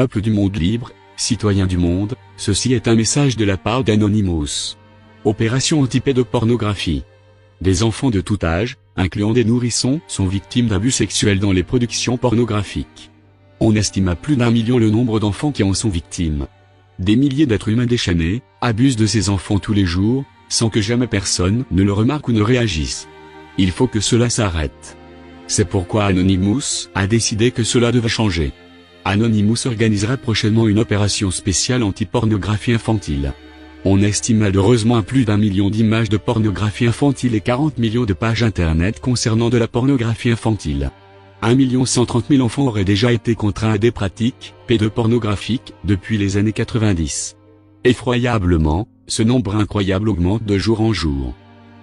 peuple du monde libre, citoyens du monde, ceci est un message de la part d'Anonymous. Opération anti-pédopornographie. Des enfants de tout âge, incluant des nourrissons, sont victimes d'abus sexuels dans les productions pornographiques. On estime à plus d'1 million le nombre d'enfants qui en sont victimes. Des milliers d'êtres humains déchaînés abusent de ces enfants tous les jours, sans que jamais personne ne le remarque ou ne réagisse. Il faut que cela s'arrête. C'est pourquoi Anonymous a décidé que cela devait changer. Anonymous organisera prochainement une opération spéciale anti-pornographie infantile. On estime malheureusement à plus d'1 million d'images de pornographie infantile et 40 millions de pages internet concernant de la pornographie infantile. 1 130 000 enfants auraient déjà été contraints à des pratiques pédopornographiques depuis les années 90. Effroyablement, ce nombre incroyable augmente de jour en jour.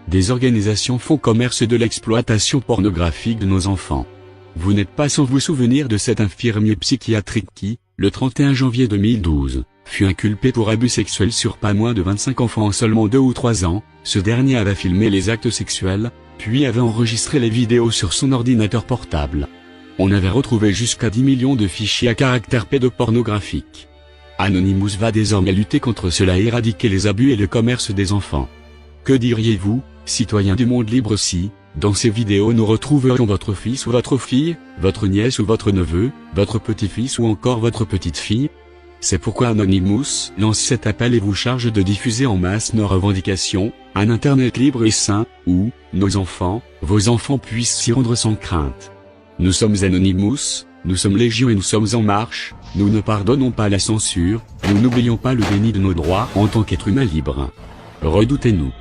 Des organisations font commerce de l'exploitation pornographique de nos enfants. Vous n'êtes pas sans vous souvenir de cet infirmier psychiatrique qui, le 31 janvier 2012, fut inculpé pour abus sexuels sur pas moins de 25 enfants en seulement 2 ou 3 ans. Ce dernier avait filmé les actes sexuels, puis avait enregistré les vidéos sur son ordinateur portable. On avait retrouvé jusqu'à 10 millions de fichiers à caractère pédopornographique. Anonymous va désormais lutter contre cela et éradiquer les abus et le commerce des enfants. Que diriez-vous, citoyens du monde libre, si, dans ces vidéos nous retrouverions votre fils ou votre fille, votre nièce ou votre neveu, votre petit-fils ou encore votre petite-fille? C'est pourquoi Anonymous lance cet appel et vous charge de diffuser en masse nos revendications, un Internet libre et sain, où, nos enfants, vos enfants puissent s'y rendre sans crainte. Nous sommes Anonymous, nous sommes Légion et nous sommes en marche, nous ne pardonnons pas la censure, nous n'oublions pas le déni de nos droits en tant qu'êtres humains libres. Redoutez-nous.